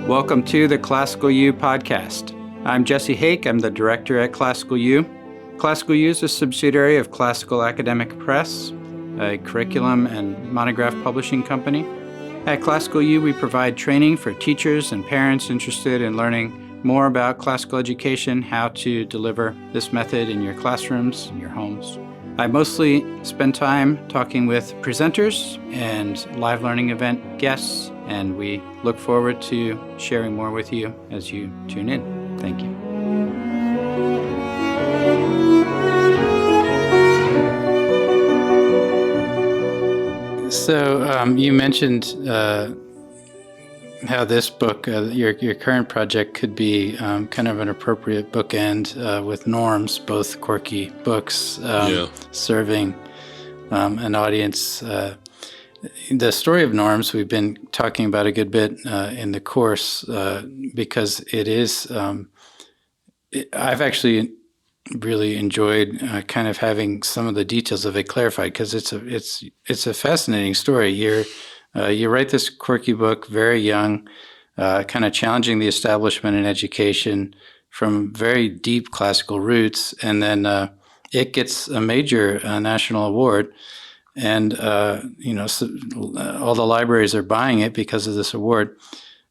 Welcome to the ClassicalU podcast. I'm Jesse Hake. I'm the director at ClassicalU. ClassicalU is a subsidiary of Classical Academic Press, a curriculum and monograph publishing company. At ClassicalU, we provide training for teachers and parents interested in learning more about classical education, how to deliver this method in your classrooms, in your homes. I mostly spend time talking with presenters and live learning event guests, and we look forward to sharing more with you as you tune in. Thank you. So you mentioned how this book, your current project, could be kind of an appropriate bookend with Norms, both quirky books serving an audience. The story of Norms we've been talking about a good bit in the course because it is. I've actually really enjoyed kind of having some of the details of it clarified because it's a fascinating story. You write this quirky book very young, kind of challenging the establishment in education from very deep classical roots, and then it gets a major national award. And, so all the libraries are buying it because of this award.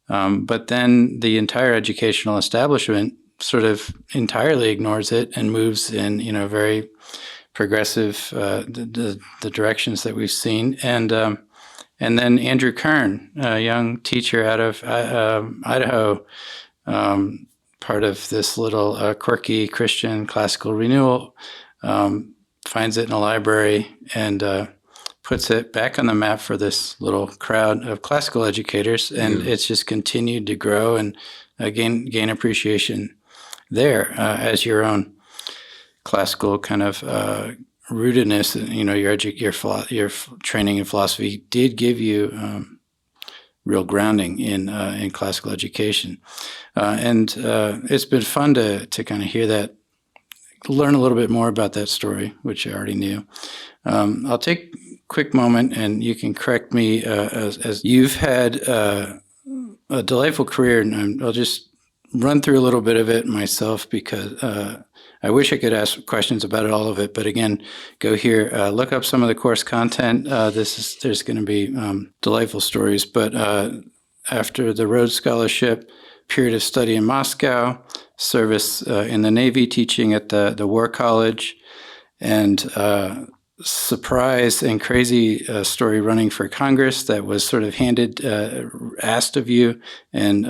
But then the entire educational establishment sort of entirely ignores it and moves in, very progressive, the directions that we've seen. And then Andrew Kern, a young teacher out of Idaho, part of this little quirky Christian classical renewal, finds it in a library and puts it back on the map for this little crowd of classical educators, and it's just continued to grow and gain appreciation there as your own classical kind of rootedness. Your training in philosophy did give you real grounding in classical education, and it's been fun to kind of hear that. Learn a little bit more about that story, which I already knew. I'll take a quick moment, and you can correct me as you've had a delightful career, and I'll just run through a little bit of it myself because I wish I could ask questions about all of it. But again, go here, look up some of the course content. There's going to be delightful stories. But after the Rhodes Scholarship, period of study in Moscow, service in the Navy, teaching at the War College, and surprise and crazy story running for Congress that was sort of asked of you, and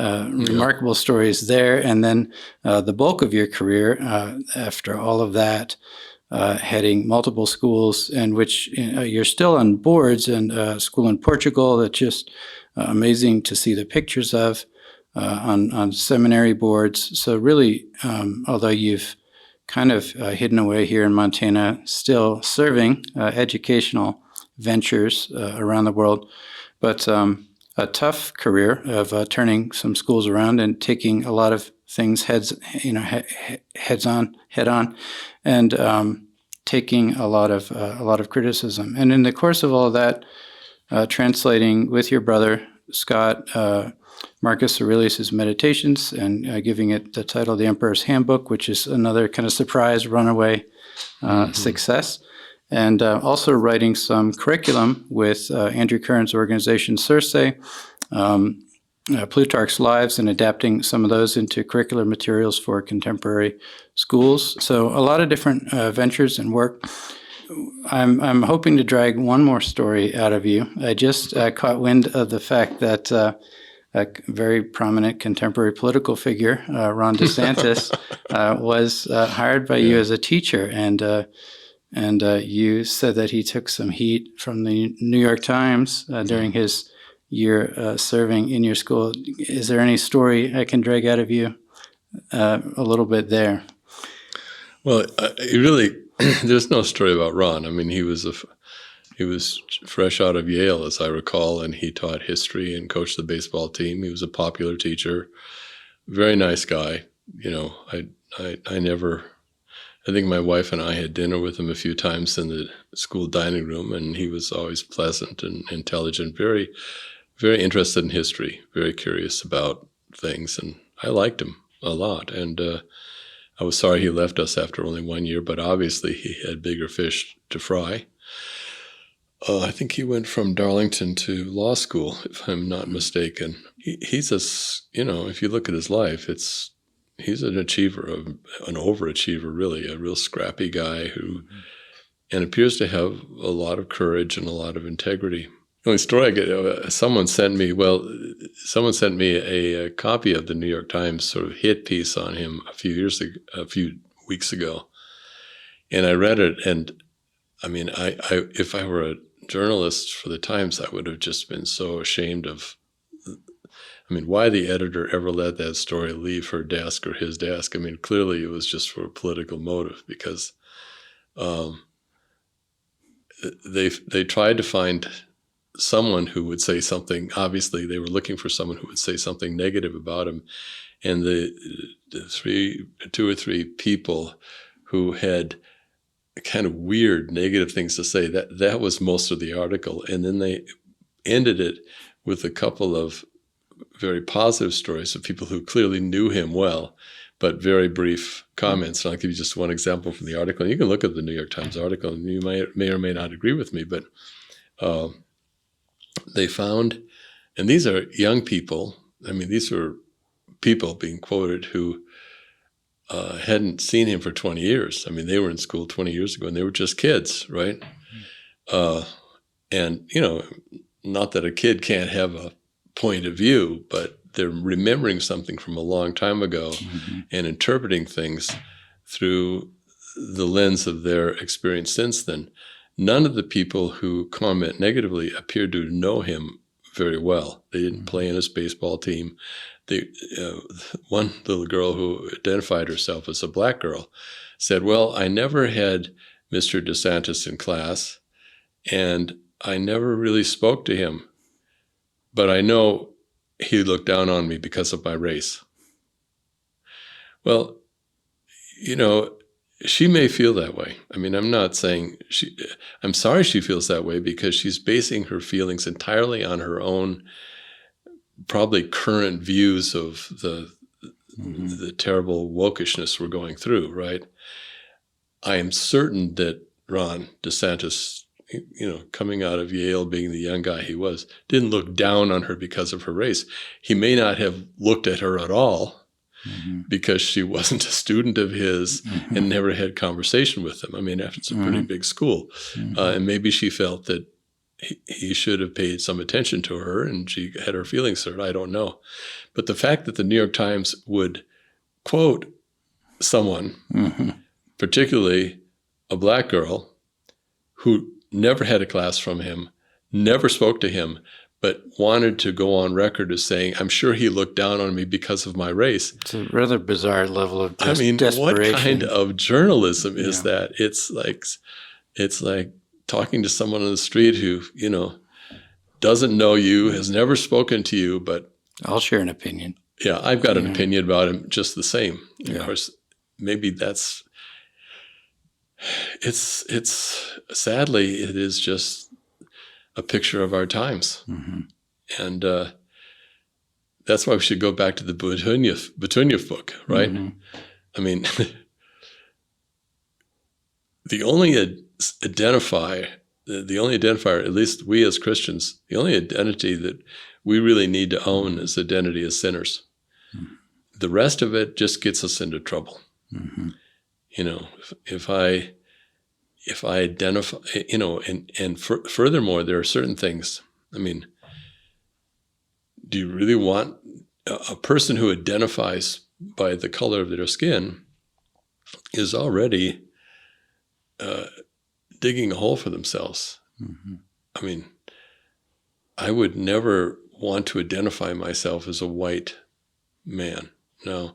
remarkable stories there. And then the bulk of your career, after all of that, heading multiple schools, and which you're still on boards, and a school in Portugal that's just amazing to see the pictures of. On seminary boards. So really, although you've kind of hidden away here in Montana, still serving educational ventures around the world, but a tough career of turning some schools around and taking a lot of things head on, and taking a lot of criticism. And in the course of all of that, translating with your brother Scott Marcus Aurelius' Meditations, and giving it the title The Emperor's Handbook, which is another kind of surprise runaway success. And also writing some curriculum with Andrew Kern's organization Circe, Plutarch's Lives, and adapting some of those into curricular materials for contemporary schools. So a lot of different ventures and work. I'm hoping to drag one more story out of you. I just caught wind of the fact that a very prominent contemporary political figure, Ron DeSantis, was hired by you as a teacher, and you said that he took some heat from the New York Times during his year serving in your school. Is there any story I can drag out of you a little bit there? Well, there's no story about Ron. I mean, he was fresh out of Yale, as I recall, and he taught history and coached the baseball team. He was a popular teacher, very nice guy. I think my wife and I had dinner with him a few times in the school dining room, and he was always pleasant and intelligent, very, very interested in history, very curious about things, and I liked him a lot. And I was sorry he left us after only 1 year, but obviously he had bigger fish to fry. I think he went from Darlington to law school, if I'm not mistaken. He's if you look at his life, he's an achiever, an overachiever, really, a real scrappy guy who, and appears to have a lot of courage and a lot of integrity. The only story I get, someone sent me a copy of the New York Times sort of hit piece on him a few weeks ago, and I read it, and I mean, if I were a journalist for the Times, I would have just been so ashamed of. I mean, why the editor ever let that story leave her desk or his desk? I mean, clearly it was just for a political motive, because they tried to find someone who would say something. Obviously, they were looking for someone who would say something negative about him, and the two or three people who had kind of weird negative things to say, that was most of the article. And then they ended it with a couple of very positive stories of people who clearly knew him well, but very brief comments. And I'll give you just one example from the article. And you can look at the New York Times article, and you may or may not agree with me, but they found, and these are young people, I mean, these were people being quoted who hadn't seen him for 20 years. I mean, they were in school 20 years ago, and they were just kids, right? And, not that a kid can't have a point of view, but they're remembering something from a long time ago and interpreting things through the lens of their experience since then. None of the people who comment negatively appeared to know him very well. They didn't play in his baseball team. One little girl who identified herself as a black girl said, well, I never had Mr. DeSantis in class, and I never really spoke to him, but I know he looked down on me because of my race. Well, she may feel that way. I mean, I'm not saying I'm sorry she feels that way, because she's basing her feelings entirely on her own, probably current views of the terrible wokishness we're going through, right? I am certain that Ron DeSantis, coming out of Yale, being the young guy he was, didn't look down on her because of her race. He may not have looked at her at all because she wasn't a student of his and never had conversation with him. I mean, it's a pretty big school. And maybe she felt that he should have paid some attention to her, and she had her feelings hurt. I don't know. But the fact that the New York Times would quote someone, particularly a black girl, who never had a class from him, never spoke to him, but wanted to go on record as saying, I'm sure he looked down on me because of my race. It's a rather bizarre level of desperation. What kind of journalism is that? It's like talking to someone on the street who, doesn't know you, has never spoken to you, but I'll share an opinion. Yeah, I've got an opinion about him just the same. Of course, maybe it's sadly, it is just a picture of our times. And that's why we should go back to the Butuniev book, right? I mean, the only identifier, at least we as Christians, the only identity that we really need to own is identity as sinners. The rest of it just gets us into trouble. If I identify, and furthermore, there are certain things. I mean, do you really want a person who identifies by the color of their skin is already digging a hole for themselves? I mean, I would never want to identify myself as a white man. No,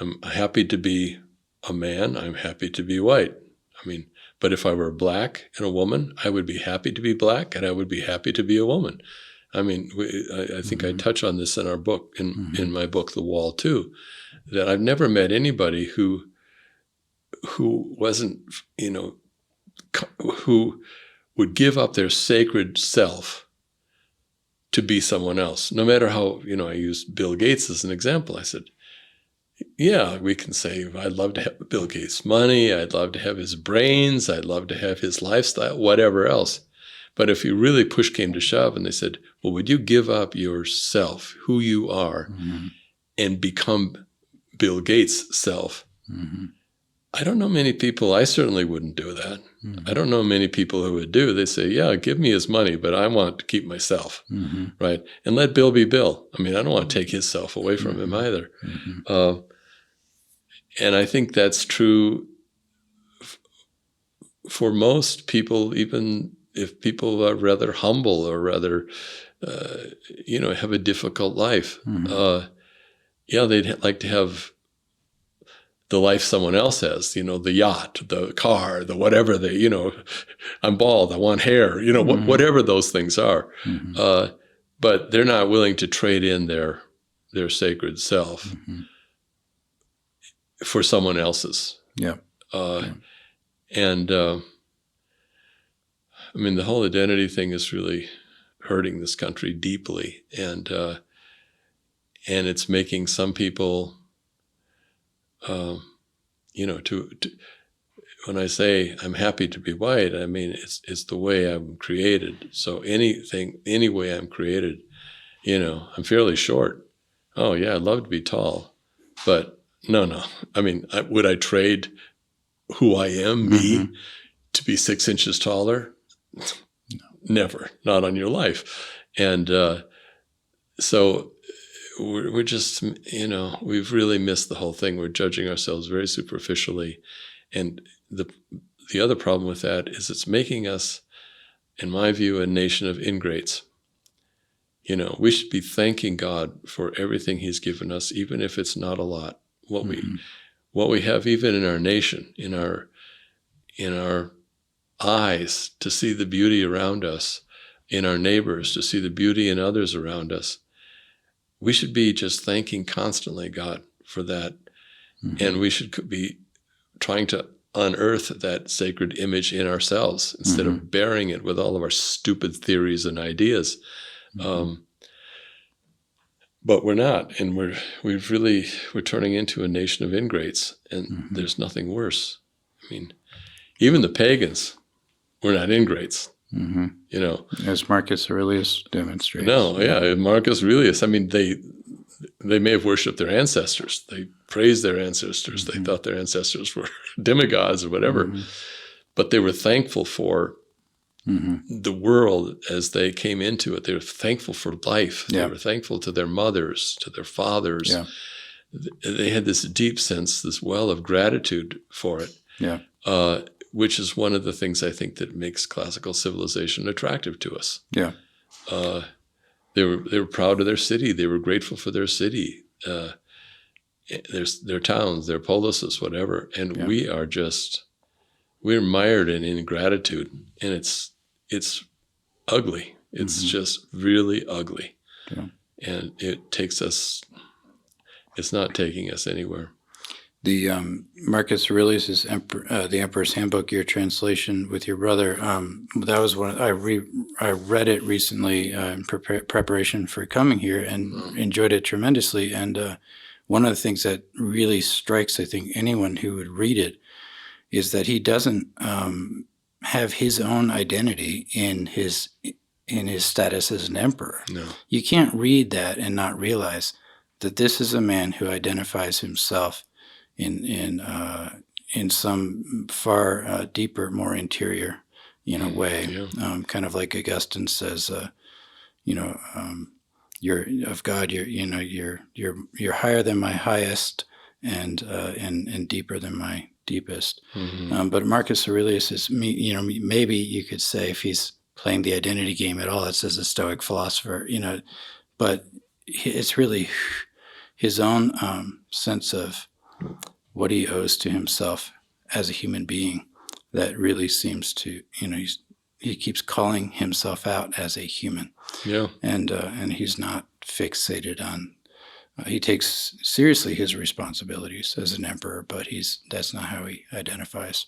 I'm happy to be a man. I'm happy to be white. I mean, but if I were black and a woman, I would be happy to be black, and I would be happy to be a woman. I mean, I think I touch on this in our book, in my book, The Wall, too, that I've never met anybody who wasn't, who would give up their sacred self to be someone else. No matter how, I used Bill Gates as an example. I said, yeah, we can say, I'd love to have Bill Gates' money. I'd love to have his brains. I'd love to have his lifestyle, whatever else. But if you really push came to shove and they said, well, would you give up yourself, who you are, and become Bill Gates' self? I don't know many people. I certainly wouldn't do that. I don't know many people who would do. They say, yeah, give me his money, but I want to keep myself, right? And let Bill be Bill. I mean, I don't want to take his self away from him either. And I think that's true for most people, even if people are rather humble or rather, have a difficult life. They'd like to have the life someone else has, the yacht, the car, the whatever I'm bald, I want hair, whatever those things are. But they're not willing to trade in their sacred self for someone else's. And I mean, the whole identity thing is really hurting this country deeply. And it's making some people, when I say I'm happy to be white, I mean, it's the way I'm created. So any way I'm created, I'm fairly short. Oh yeah, I'd love to be tall, but no. I mean, would I trade who I am, me, to be 6 inches taller? No. Never, not on your life. And so we're just, we've really missed the whole thing. We're judging ourselves very superficially. And the other problem with that is it's making us, in my view, a nation of ingrates. We should be thanking God for everything he's given us, even if it's not a lot. What we have even in our nation, in our eyes to see the beauty around us, in our neighbors to see the beauty in others around us. We should be just thanking constantly God for that. And we should be trying to unearth that sacred image in ourselves instead of burying it with all of our stupid theories and ideas. But we're not, and we're turning into a nation of ingrates, and there's nothing worse. I mean, even the pagans were not ingrates. As Marcus Aurelius demonstrates. Marcus Aurelius. I mean, they may have worshipped their ancestors. They praised their ancestors. They thought their ancestors were demigods or whatever, but they were thankful for the world as they came into it. They were thankful for life. They were thankful to their mothers, to their fathers. They had this deep sense, this well of gratitude for it, which is one of the things I think that makes classical civilization attractive to us. They were proud of their city. They were grateful for their city, their towns, their polises, whatever. And we're mired in ingratitude, and it's ugly. It's just really ugly. And it's not taking us anywhere. The Marcus Aurelius' The Emperor's Handbook, your translation with your brother, that was one. I read it recently in preparation for coming here and enjoyed it tremendously. And one of the things that really strikes, I think, anyone who would read it is that he doesn't have his own identity in his status as an emperor. No. You can't read that and not realize that this is a man who identifies himself in some far deeper, more interior, way. Kind of like Augustine says, you're of God. You're higher than my highest, and deeper than my deepest. But Marcus Aurelius is, maybe you could say, if he's playing the identity game at all, it's as a Stoic philosopher, but it's really his own sense of what he owes to himself as a human being that really seems to, he keeps calling himself out as a human. And he's not fixated on, he takes seriously his responsibilities as an emperor, but that's not how he identifies.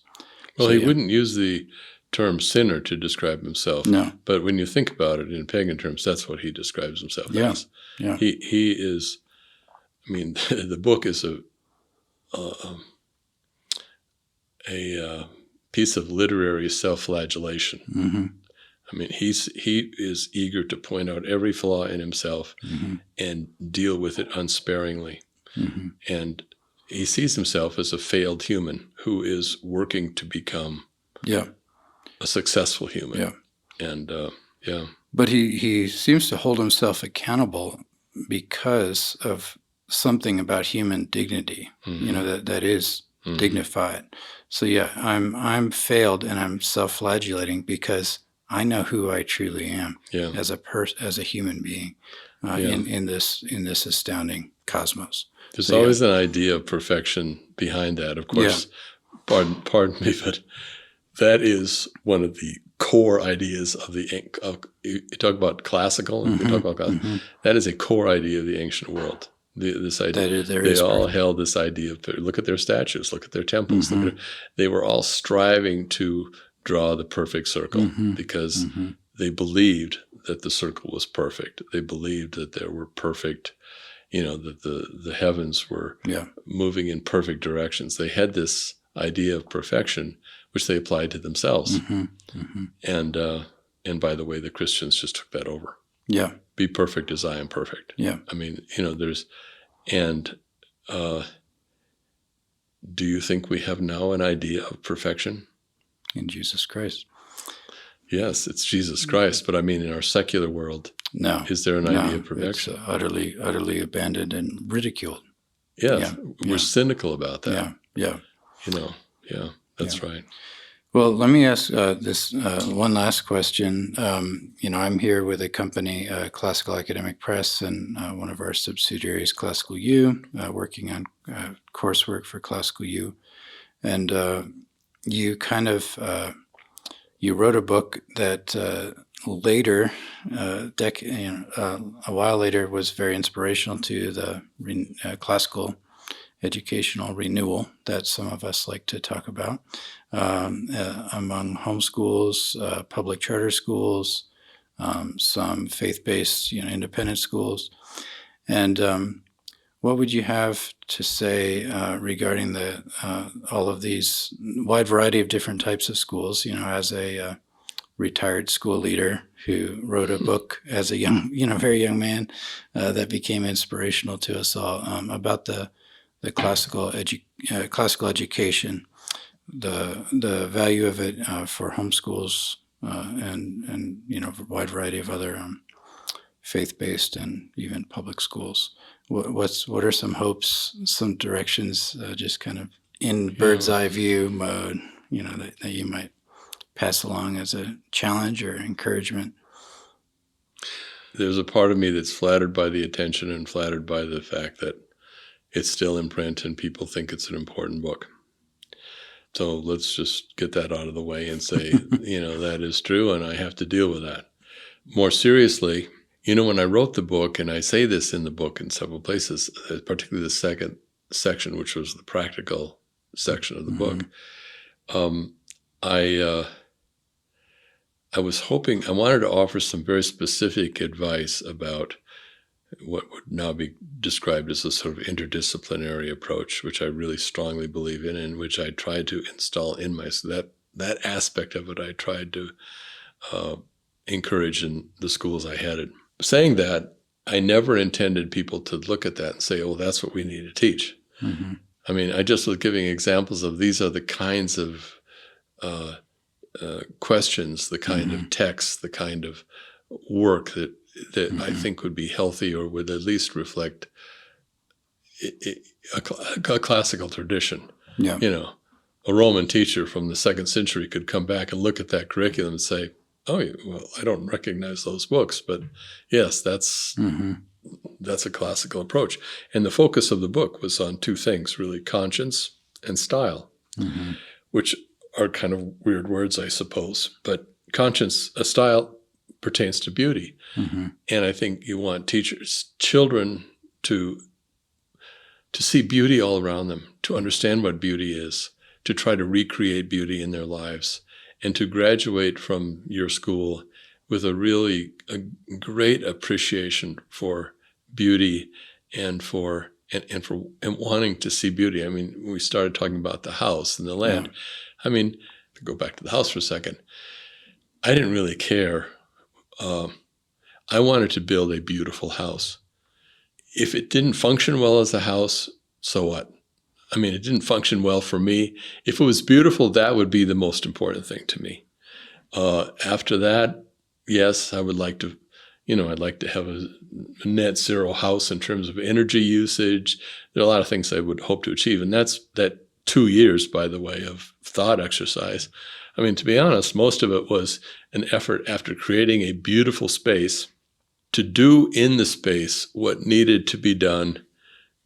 Well, he wouldn't use the term sinner to describe himself. No. But when you think about it in pagan terms, that's what he describes himself as. Yeah. He is, I mean, the book is a piece of literary self-flagellation. Mm-hmm. I mean, he is eager to point out every flaw in himself Mm-hmm. and deal with it unsparingly. Mm-hmm. And he sees himself as a failed human who is working to become a successful human. Yeah. And But he seems to hold himself accountable because of something about human dignity, Mm-hmm. that is Mm-hmm. dignified. So yeah, I'm failed and I'm self-flagellating because I know who I truly am as a human being in this astounding cosmos. There's So, always an idea of perfection behind that. Of course, pardon me, but that is one of the core ideas of you talk about classical, and we talk about classical, that is a core idea of the ancient world. This idea, they all held this idea of, look at their statues, look at their temples. They were all striving to draw the perfect circle because they believed that the circle was perfect. They believed that there were perfect, that the heavens were moving in perfect directions. They had this idea of perfection, which they applied to themselves. And by the way, the Christians just took that over. Yeah. Be perfect as I am perfect. Yeah. I mean, do you think we have now an idea of perfection? In Jesus Christ. Yes, it's Jesus Christ. But I mean, in our secular world, no, is there an idea of perfection? It's utterly abandoned and ridiculed. Yes, we're cynical about that. Yeah. That's right. Well, let me ask this one last question. I'm here with a company, Classical Academic Press, and one of our subsidiaries, ClassicalU, working on coursework for ClassicalU. And you kind of you wrote a book that later, a while later, was very inspirational to the classical educational renewal that some of us like to talk about among homeschools, public charter schools, some faith-based, independent schools. And what would you have to say regarding all of these wide variety of different types of schools? As a retired school leader who wrote a book as a very young man that became inspirational to us all about the classical education, the value of it for homeschools and a wide variety of other faith-based and even public schools. What are some hopes, some directions, just kind of in bird's eye view mode, that you might pass along as a challenge or encouragement? There's a part of me that's flattered by the attention and flattered by the fact that it's still in print and people think it's an important book. So let's just get that out of the way and say, that is true and I have to deal with that. More seriously, when I wrote the book, and I say this in the book in several places, particularly the second section, which was the practical section of the book, I was hoping, I wanted to offer some very specific advice about what would now be described as a sort of interdisciplinary approach, which I really strongly believe in, and which I tried to install in that aspect of it I tried to encourage in the schools I headed. Saying that, I never intended people to look at that and say, oh, that's what we need to teach. Mm-hmm. I mean, I just was giving examples of these are the kinds of questions, the kind of texts, the kind of work that I think would be healthy or would at least reflect a classical tradition. Yeah. A Roman teacher from the 2nd century could come back and look at that curriculum and say, oh, well, I don't recognize those books, but yes, that's a classical approach. And the focus of the book was on two things, really, conscience and style, which are kind of weird words, I suppose. But style pertains to beauty. And I think you want children to see beauty all around them, to understand what beauty is, to try to recreate beauty in their lives, and to graduate from your school with a great appreciation for beauty and for wanting to see beauty. I mean, we started talking about the house and the land. Yeah. I mean, to go back to the house for a second, I didn't really care. I wanted to build a beautiful house. If it didn't function well as a house, so what? I mean, it didn't function well for me. If it was beautiful, that would be the most important thing to me. After that, yes, I would like to, I'd like to have a net zero house in terms of energy usage. There are a lot of things I would hope to achieve. And that's that 2 years, by the way, of thought exercise. I mean, to be honest, most of it was an effort after creating a beautiful space to do in the space what needed to be done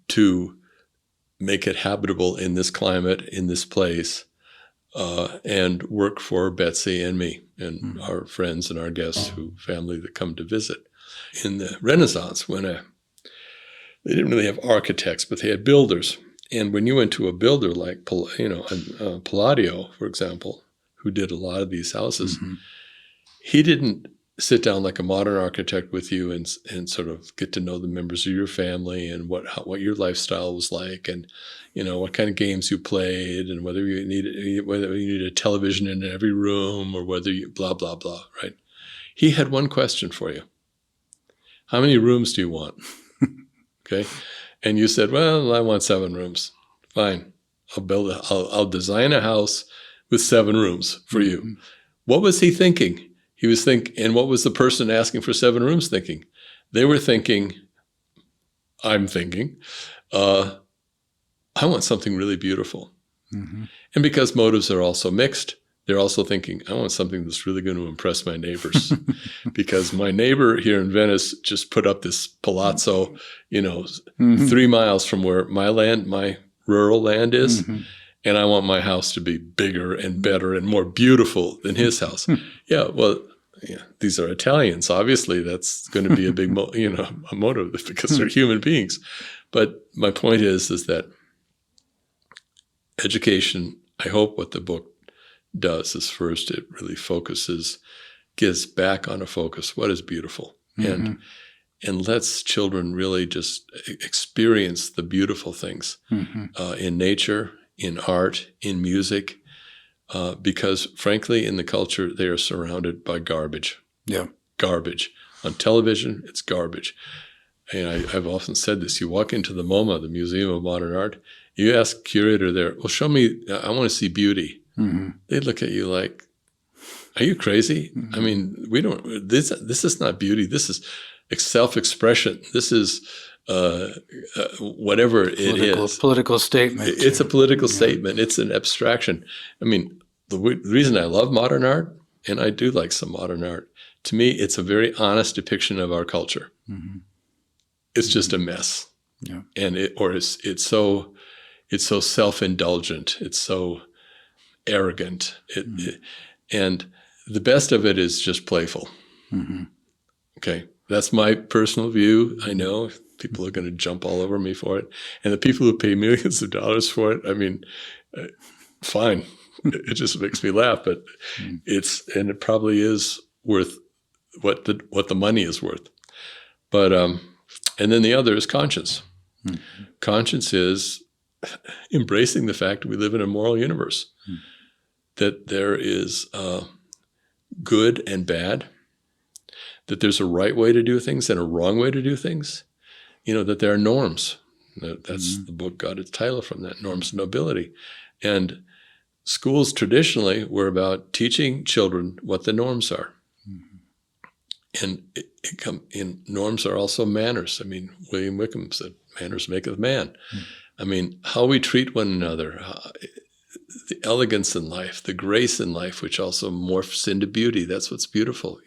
to make it habitable in this climate, in this place, and work for Betsy and me and our friends and our guests, family that come to visit. In the Renaissance, when they didn't really have architects, but they had builders. And when you went to a builder like Palladio, for example, who did a lot of these houses, he didn't sit down like a modern architect with you and sort of get to know the members of your family and what your lifestyle was like, and what kind of games you played, and whether you need a television in every room, or whether you blah blah blah. Right? He had one question for you: how many rooms do you want? Okay, and you said, well, I want 7 rooms. Fine, I'll design a house with 7 rooms for you. What was he thinking? He was and what was the person asking for 7 rooms thinking? They were thinking, I'm thinking, I want something really beautiful. And because motives are also mixed, they're also thinking, I want something that's really going to impress my neighbors. Because my neighbor here in Venice just put up this palazzo, 3 miles from where my rural land is. And I want my house to be bigger and better and more beautiful than his house. These are Italians. Obviously, that's going to be a big, a motive because they're human beings. But my point is that education, I hope what the book does is first it really gives back on a focus. What is beautiful? And lets children really just experience the beautiful things in nature, in art, in music, because frankly, in the culture, they are surrounded by garbage. Yeah. Garbage. On television, it's garbage. And I've often said this. You walk into the MoMA, the Museum of Modern Art, you ask curator there, well, show me, I want to see beauty. They look at you like, are you crazy? I mean, this is not beauty. This is self-expression. This is whatever it is. Political statement. It's a political statement. It's an abstraction. I mean, the reason I love modern art, and I do like some modern art, to me, it's a very honest depiction of our culture. It's just a mess. Yeah. And it's so self-indulgent. It's so arrogant. And the best of it is just playful. Okay. That's my personal view. I know people are going to jump all over me for it. And the people who pay millions of dollars for it, I mean, fine. It just makes me laugh, but it probably is worth what the money is worth. But, and then the other is conscience. Conscience is embracing the fact we live in a moral universe, that there is good and bad, that there's a right way to do things and a wrong way to do things, that there are norms. That's the book got its title from that, Norms and Nobility. And schools traditionally were about teaching children what the norms are. And norms are also manners. I mean, William Wickham said, manners maketh man. I mean, how we treat one another, the elegance in life, the grace in life, which also morphs into beauty. That's what's beautiful,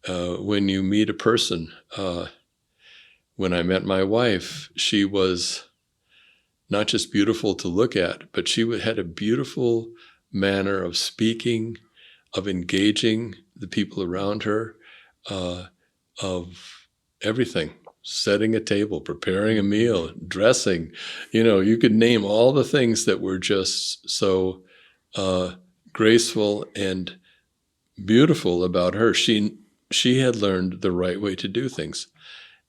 when you meet a person. When I met my wife, she was not just beautiful to look at, but she had a beautiful manner of speaking, of engaging the people around her, of everything. Setting a table, preparing a meal, dressing, you could name all the things that were just so graceful and beautiful about her. She had learned the right way to do things.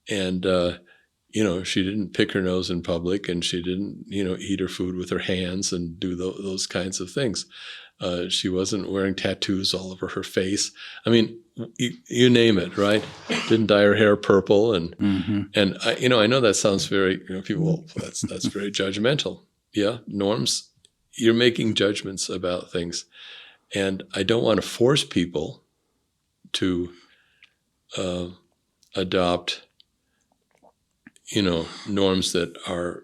And, she didn't pick her nose in public, and she didn't, eat her food with her hands and do those kinds of things. She wasn't wearing tattoos all over her face. I mean, you name it, right? Didn't dye her hair purple. And, and I know that sounds very, people, well, that's very judgmental. Yeah, Norms, you're making judgments about things. And I don't want to force people to adopt, norms that are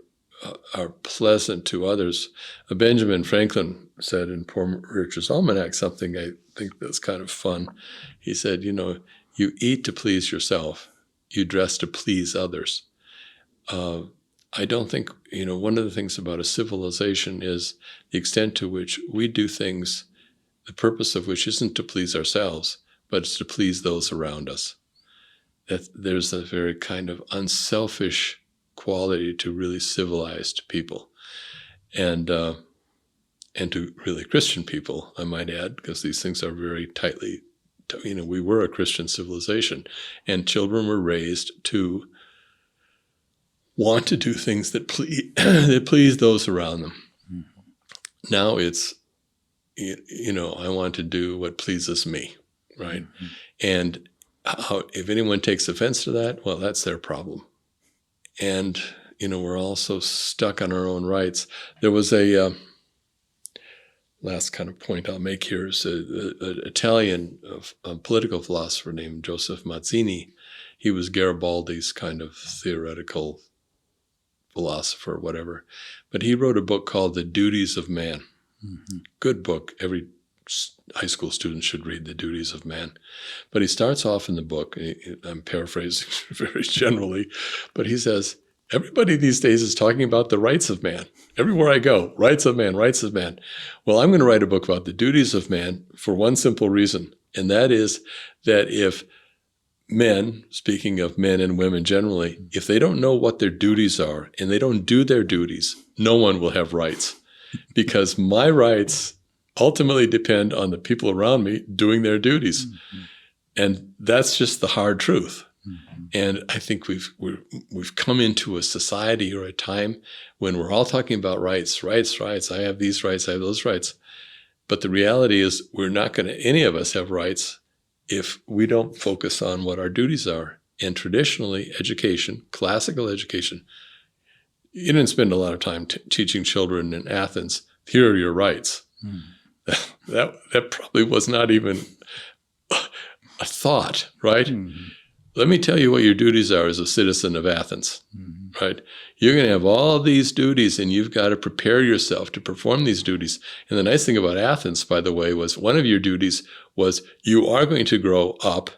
pleasant to others. Benjamin Franklin said in Poor Richard's Almanac something I think that's kind of fun. He said, you eat to please yourself, you dress to please others. I don't think, one of the things about a civilization is the extent to which we do things, the purpose of which isn't to please ourselves, but it's to please those around us. That there's a very kind of unselfish quality to really civilized people, and to really Christian people, I might add, because these things are very tightly, we were a Christian civilization, and children were raised to want to do things that please those around them. Mm-hmm. Now it's, I want to do what pleases me, right? Mm-hmm. And if anyone takes offense to that, well, that's their problem. And, we're all so stuck on our own rights. There was a last kind of point I'll make here is an Italian political philosopher named Joseph Mazzini. He was Garibaldi's kind of theoretical philosopher, whatever. But he wrote a book called The Duties of Man. Mm-hmm. Good book. Every high school student should read The Duties of Man. But he starts off in the book, I'm paraphrasing very generally, but he says, everybody these days is talking about the rights of man. Everywhere I go, rights of man, rights of man. Well, I'm going to write a book about the duties of man for one simple reason, and that is that if men, speaking of men and women generally, if they don't know what their duties are and they don't do their duties, no one will have rights. Because my rights ultimately depend on the people around me doing their duties. Mm-hmm. And that's just the hard truth. Mm-hmm. And I think we've come into a society or a time when we're all talking about rights. I have these rights, I have those rights. But the reality is we're not going to, any of us have rights if we don't focus on what our duties are. And traditionally, education, classical education, you didn't spend a lot of time teaching children in Athens, here are your rights. Mm. That probably was not even a thought, right? Mm-hmm. Let me tell you what your duties are as a citizen of Athens, mm-hmm. right? You're going to have all these duties, and you've got to prepare yourself to perform these duties. And the nice thing about Athens, by the way, was one of your duties was you are going to grow up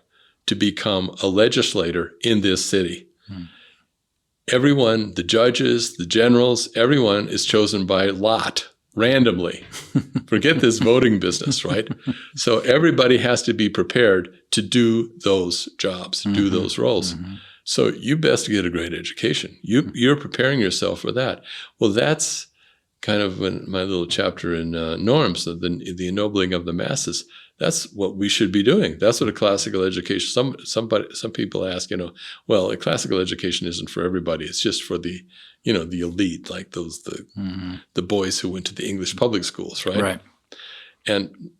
to become a legislator in this city. Mm. Everyone, the judges, the generals, everyone is chosen by lot. Randomly. Forget this voting business, right? So everybody has to be prepared to do those jobs, mm-hmm. do those roles. Mm-hmm. So you best get a great education. You're preparing yourself for that. Well, that's kind of my little chapter in Norms, the ennobling of the masses. That's what we should be doing. That's what a classical education. Some people ask, well, a classical education isn't for everybody. It's just for the elite, like the boys who went to the English public schools, right? Right. And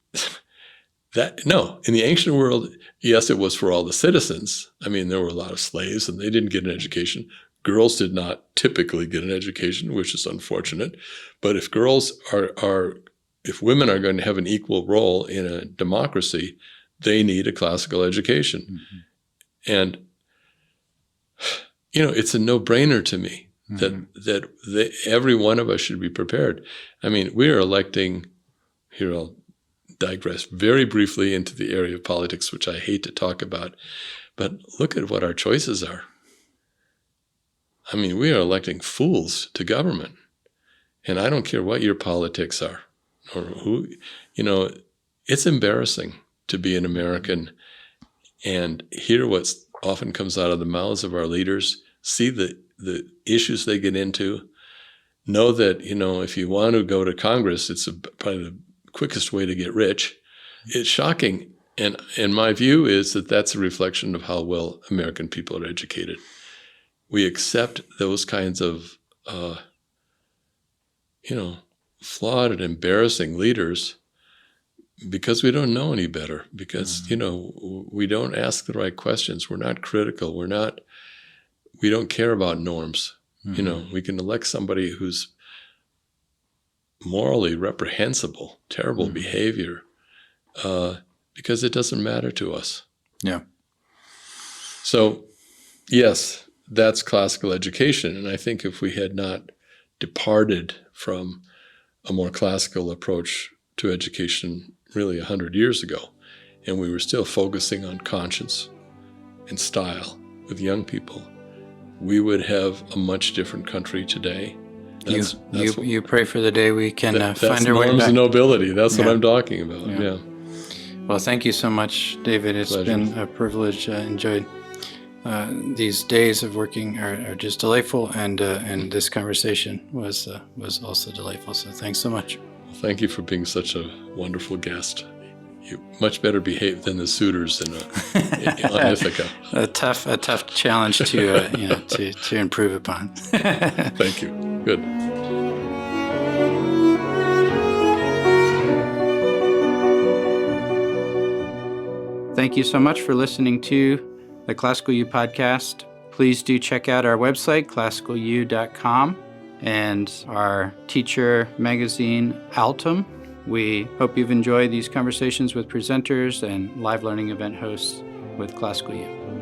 in the ancient world, yes, it was for all the citizens. I mean, there were a lot of slaves, and they didn't get an education. Girls did not typically get an education, which is unfortunate. But if if women are going to have an equal role in a democracy, they need a classical education. Mm-hmm. And, it's a no-brainer to me that every one of us should be prepared. I mean, we are electing, here I'll digress very briefly into the area of politics, which I hate to talk about, but look at what our choices are. I mean, we are electing fools to government. And I don't care what your politics are. Or who, it's embarrassing to be an American and hear what often comes out of the mouths of our leaders, see the issues they get into, know that, if you want to go to Congress, it's probably the quickest way to get rich. It's shocking. And my view is that that's a reflection of how well American people are educated. We accept those kinds of, flawed and embarrassing leaders because we don't know any better, because, we don't ask the right questions. We're not critical. We don't care about norms. We can elect somebody who's morally reprehensible, terrible behavior, because it doesn't matter to us. Yeah. So, yes, that's classical education. And I think if we had not departed from a more classical approach to education really 100 years ago, and we were still focusing on conscience and style with young people, we would have a much different country today. You pray for the day we can find our way back. Norms and Nobility. That's what I'm talking about. Yeah. Well, thank you so much, David. It's been a privilege. Enjoyed these days of working are just delightful, and this conversation was also delightful. So thanks so much. Well, thank you for being such a wonderful guest. You much better behaved than the suitors on Ithaca. A tough challenge to improve upon. Thank you. Good. Thank you so much for listening to the ClassicalU podcast. Please do check out our website, ClassicalU.com, and our teacher magazine, Altum. We hope you've enjoyed these conversations with presenters and live learning event hosts with ClassicalU.